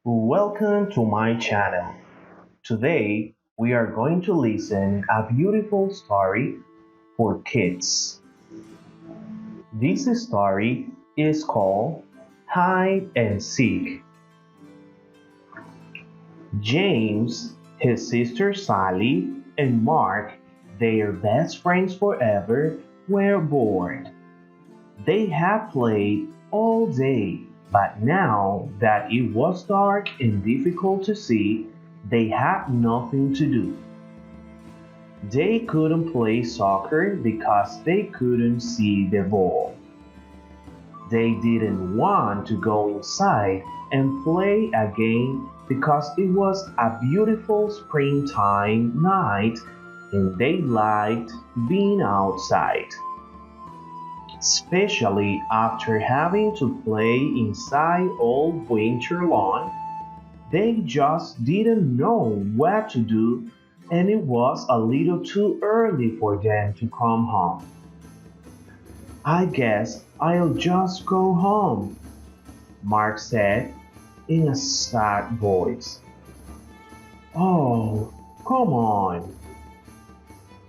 Welcome to my channel. Today we are going to listen a beautiful story for kids. This story is called Hide and Seek. James, his sister Sally, and Mark, their best friends forever, were bored. They had played all day, but now that it was dark and difficult to see, they had nothing to do. They couldn't play soccer because they couldn't see the ball. They didn't want to go inside and play a game because it was a beautiful springtime night and they liked being outside, especially after having to play inside all winter long. They just didn't know what to do, and it was a little too early for them to come home. I guess I'll just go home, Mark said in a sad voice. Oh, come on,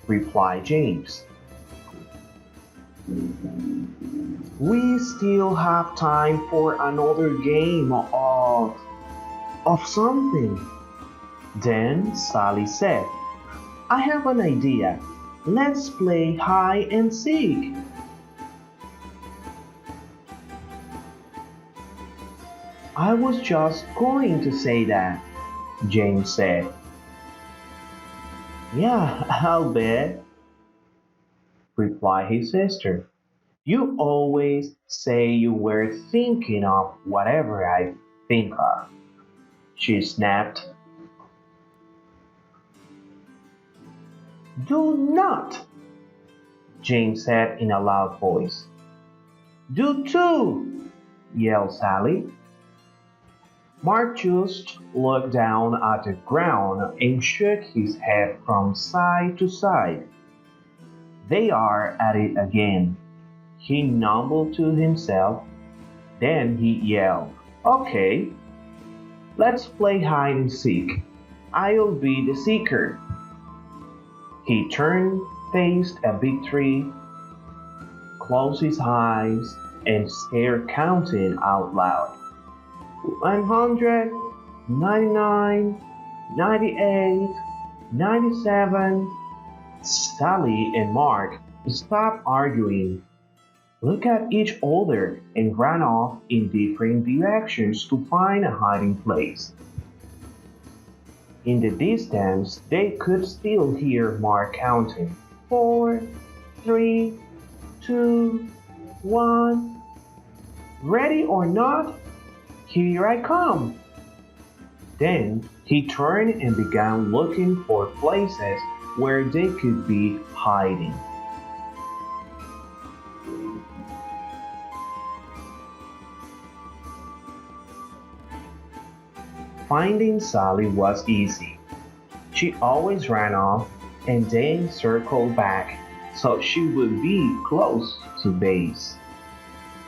replied James. We still have time for another game of something. Then Sally said, I have an idea. Let's play hide and seek. I was just going to say that, James said. Yeah, I'll bet, replied his sister. You always say you were thinking of whatever I think of, she snapped. Do not, James said in a loud voice. Do too, yelled Sally. Mark just looked down at the ground and shook his head from side to side. They are at it again, he mumbled to himself. Then he yelled, Okay, let's play hide and seek. I'll be the seeker. He turned, faced a big tree, closed his eyes, and started counting out loud. 100, 99, 98, 97. Sally and Mark stopped arguing, looked at each other, and ran off in different directions to find a hiding place. In the distance, they could still hear Mark counting. 4, 3, 2, 1. Ready or not, here I come. Then he turned and began looking for places where they could be hiding. Finding Sally was easy. She always ran off and then circled back so she would be close to base,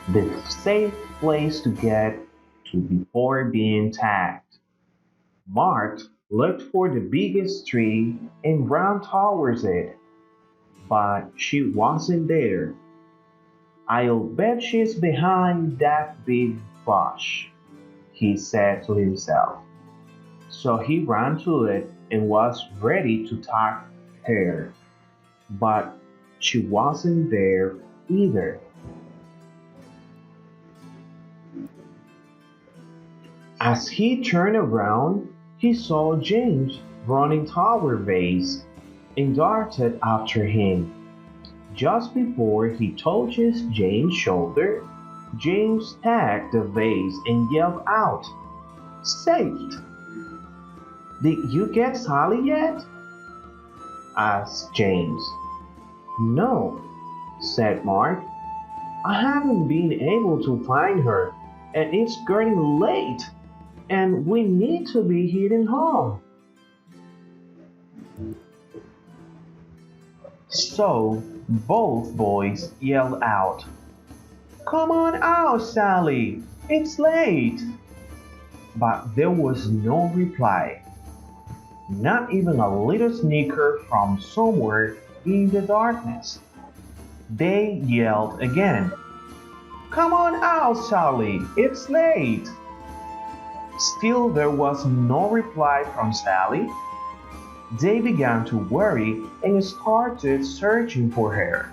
the safe place to get to before being tagged. Mark looked for the biggest tree and ran towards it, but she wasn't there. I'll bet she's behind that big bush, he said to himself. So he ran to it and was ready to tag her, but she wasn't there either. As he turned around, he saw James running toward Vase and darted after him. Just before he touched James' shoulder, James tagged the vase and yelled out, Saved! Did you get Sally yet? Asked James. No, said Mark. I haven't been able to find her, and it's getting late, and we need to be heading home. So both boys yelled out, Come on out, Sally! It's late! but there was no reply, not even a little snicker from somewhere in the darkness. They yelled again, "Come on out, Sally, it's late." Still, there was no reply from Sally. They began to worry and started searching for her.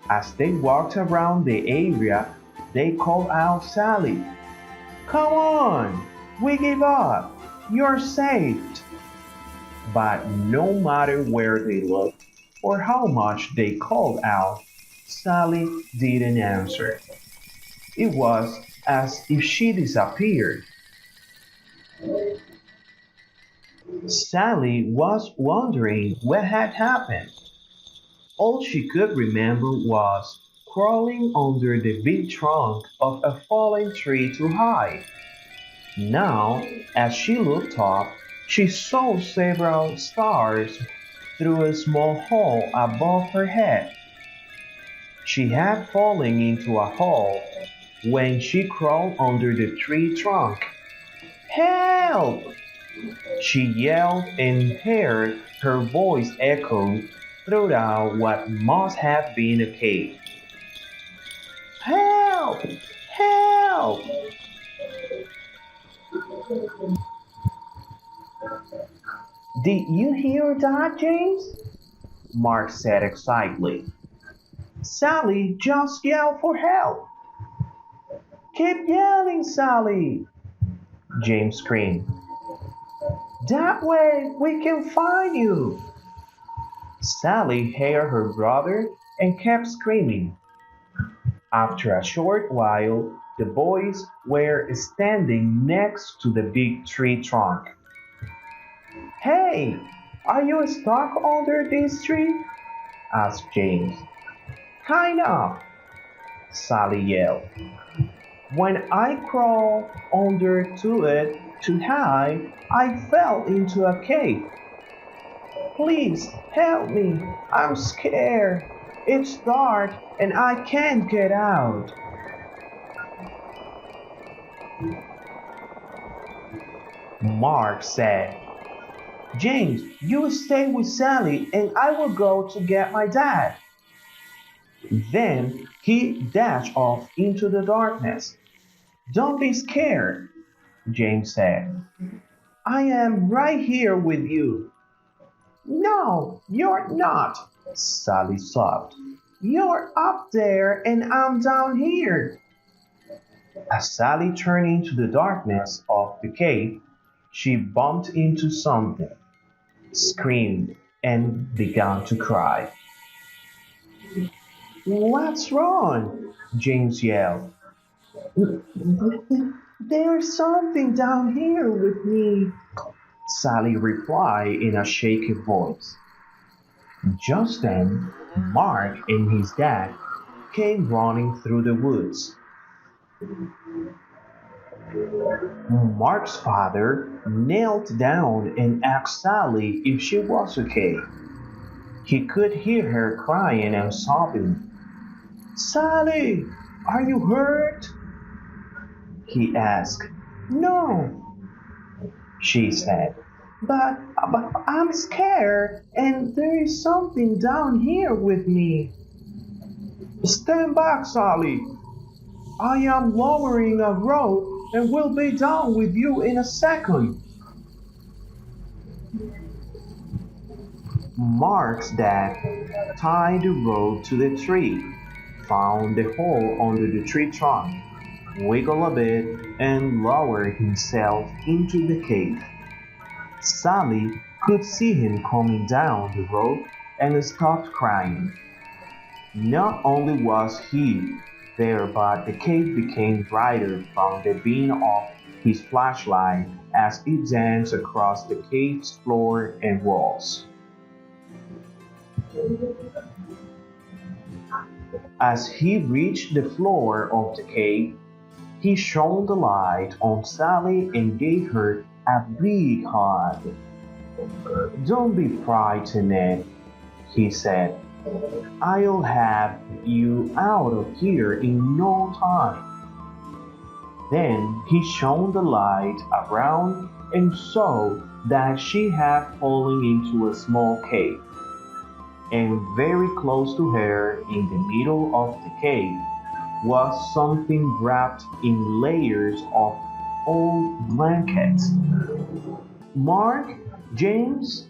As they walked around the area, they called out Sally. "Come on, we give up. You're saved." But no matter where they looked or how much they called out, Sally didn't answer. It was as if she disappeared. Sally was wondering what had happened. All she could remember was crawling under the big trunk of a fallen tree to hide. Now, as she looked up, she saw several stars through a small hole above her head. She had fallen into a hole when she crawled under the tree trunk. "Help!" she yelled and heard her voice echo throughout what must have been a cave. "Help! Help!" "Did you hear that, James?" Mark said excitedly. "Sally just yelled for help." "Keep yelling, Sally!" James screamed. "That way we can find you." Sally heard her brother and kept screaming. After a short while, the boys were standing next to the big tree trunk. "Hey, are you stuck under this tree?" asked James. "Kind of," Sally yelled. "When I crawled under to it to hide, I fell into a cave. Please help me. I'm scared. It's dark and I can't get out." Mark said, "James, you stay with Sally and I will go to get my dad." Then he dashed off into the darkness. "Don't be scared," James said. "I am right here with you." "No, you're not," Sally sobbed. "You're up there and I'm down here." As Sally turned into the darkness of the cave, she bumped into something, screamed, and began to cry. "What's wrong?" James yelled. "There's something down here with me," Sally replied in a shaky voice. Just then, Mark and his dad came running through the woods. Mark's father knelt down and asked Sally if she was okay. He could hear her crying and sobbing. "Sally, are you hurt?" he asked. "No," she said. But I'm scared and there is something down here with me." "Stand back, Sally. I am lowering a rope and will be down with you in a second." Mark's dad tied the rope to the tree, found the hole under the tree trunk, wiggled a bit, and lowered himself into the cave. Sally could see him coming down the rope and stopped crying. Not only was he there, but the cave became brighter from the beam of his flashlight as it danced across the cave's floor and walls. As he reached the floor of the cave, he shone the light on Sally and gave her a big hug. "Don't be frightened," he said. "I'll have you out of here in no time." Then he shone the light around and saw that she had fallen into a small cave, and very close to her, in the middle of the cave, was something wrapped in layers of old blankets. Mark, James,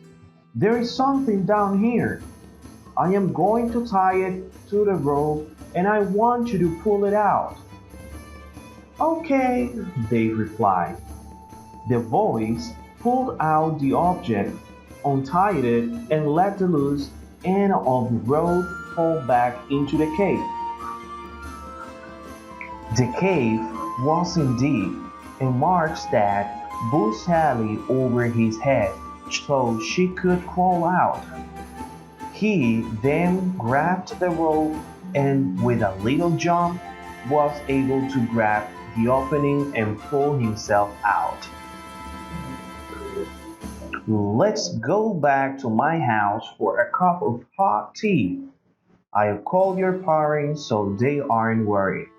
there is something down here. I am going to tie it to the rope and I want you to pull it out. Okay, they replied. The boys pulled out the object, untied it, and let the loose end of the rope fall back into the cave. The cave wasn't deep, and Mark's dad put Sally over his head so she could crawl out. He then grabbed the rope and, with a little jump, was able to grab the opening and pull himself out. Let's go back to my house for a cup of hot tea. I'll call your parents so they aren't worried.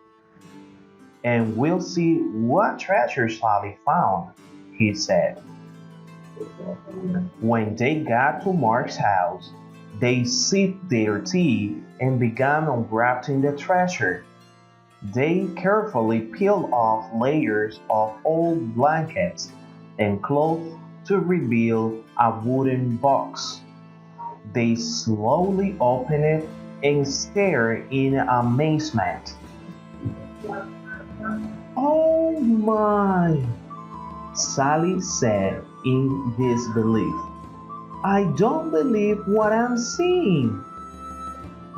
And we'll see what treasure Sally found, he said. When they got to Mark's house, they sipped their tea and began unwrapping the treasure. They carefully peeled off layers of old blankets and cloth to reveal a wooden box. They slowly opened it and stared in amazement. Oh my! Sally said in disbelief. I don't believe what I'm seeing.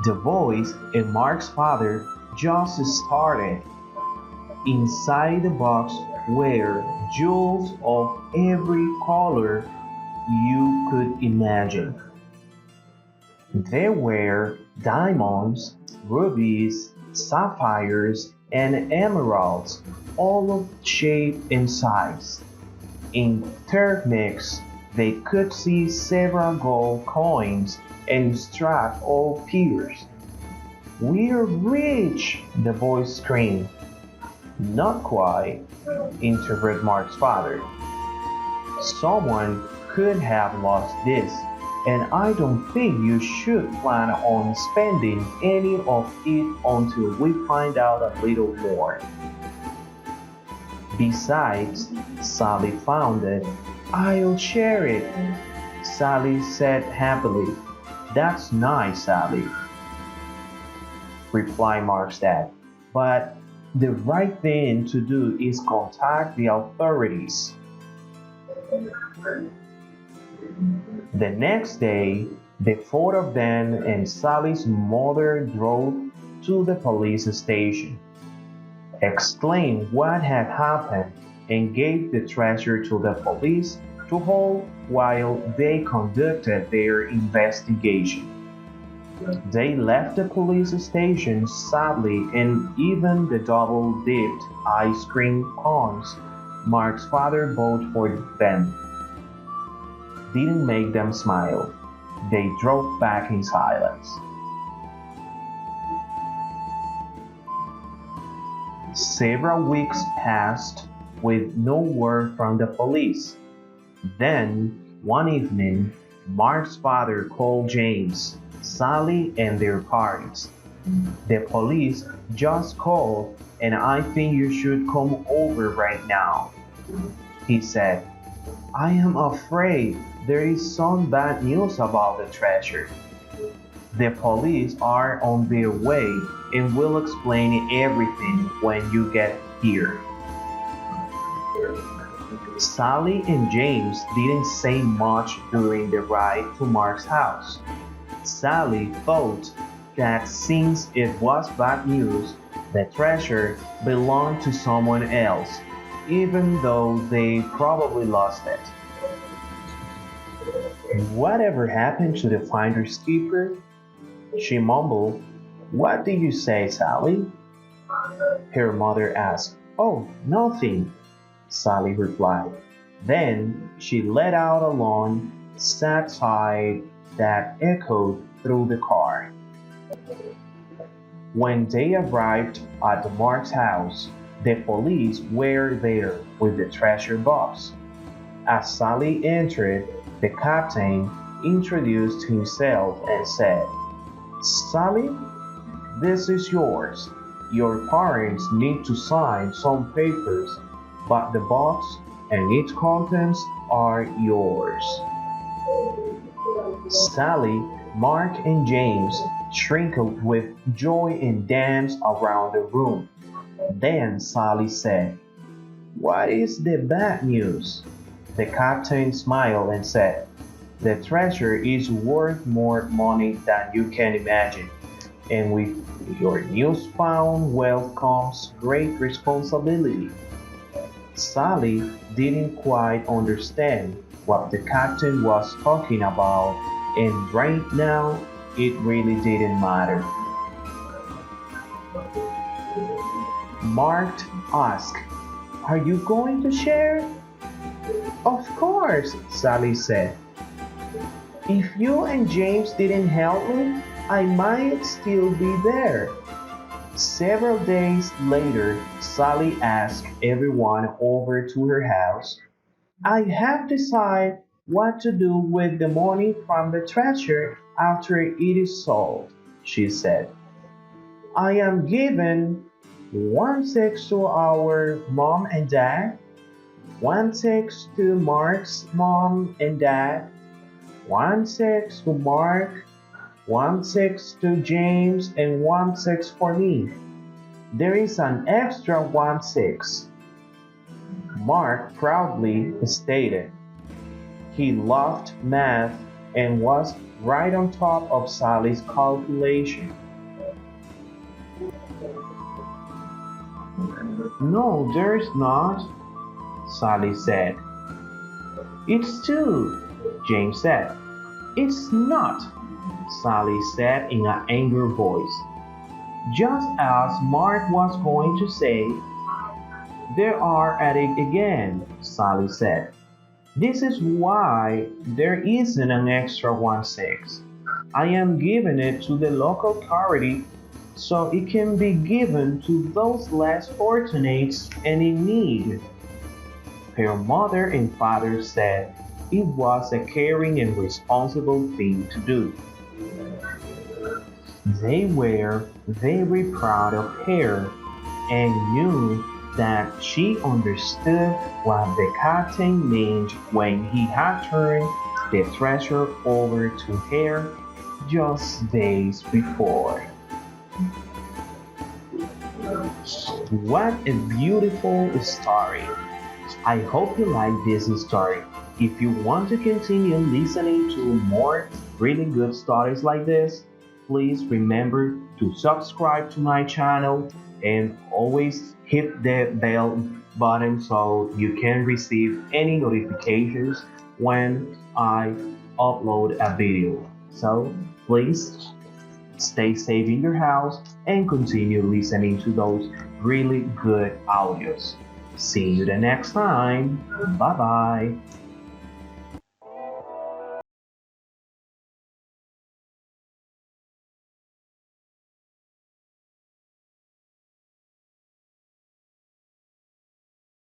The boys and Mark's father just started. Inside the box were jewels of every color you could imagine. There were diamonds, rubies, sapphires, and emeralds, all of shape and size. In third mix, they could see several gold coins and straps all pierced. We're rich, the boys screamed. Not quite, interrupted Mark's father. Someone could have lost this, and I don't think you should plan on spending any of it until we find out a little more. Besides, Sally found it. I'll share it, Sally said happily. That's nice, Sally, replied Mark's dad. But the right thing to do is contact the authorities. The next day, the four of them and Sally's mother drove to the police station, explained what had happened, and gave the treasure to the police to hold while they conducted their investigation. They left the police station sadly, and even the double-dipped ice cream cones Mark's father bought for them didn't make them smile. They drove back in silence. Several weeks passed with no word from the police. Then, one evening, Mark's father called James, Sally, and their parents. The police just called, and I think you should come over right now, he said. I am afraid there is some bad news about the treasure. The police are on their way and will explain everything when you get here. Sally and James didn't say much during the ride to Mark's house. Sally thought that since it was bad news, the treasure belonged to someone else, even though they probably lost it. Whatever happened to the finder's keeper? She mumbled. What did you say, Sally? Her mother asked. Oh, nothing, Sally replied. Then she let out a long, sad sigh that echoed through the car. When they arrived at Mark's house, The police were there with the treasure box. As Sally entered, the captain introduced himself and said, Sally, this is yours. Your parents need to sign some papers, but the box and its contents are yours. Sally, Mark, and James twinkled with joy and danced around the room. Then Sally said, What is the bad news? The captain smiled and said, The treasure is worth more money than you can imagine, and with your newfound wealth comes great responsibility. Sally didn't quite understand what the captain was talking about, and right now it really didn't matter. Mark asked, Are you going to share? Of course, Sally said. If you and James didn't help me, I might still be there. Several days later, Sally asked everyone over to her house, I have decided what to do with the money from the treasure after it is sold, she said. I am giving one sixth to our mom and dad, one sixth to Mark's mom and dad, one sixth to Mark, one sixth to James, and one sixth for me. There is an extra one sixth. Mark proudly stated. He loved math and was right on top of Sally's calculation. No, there's not, Sally said. It's two, James said. It's not, Sally said in an angry voice. Just as Mark was going to say, There are at it again, Sally said. This is why there isn't an extra one six. I am giving it to the local charity so it can be given to those less fortunate and in need. Her mother and father said it was a caring and responsible thing to do. They were very proud of her and knew that she understood what the captain meant when he had turned the treasure over to her just days before. What a beautiful story! I hope you like this story. If you want to continue listening to more really good stories like this, please remember to subscribe to my channel and always hit the bell button so you can receive any notifications when I upload a video. So please stay safe in your house and continue listening to those really good audios. See you the next time. Bye bye.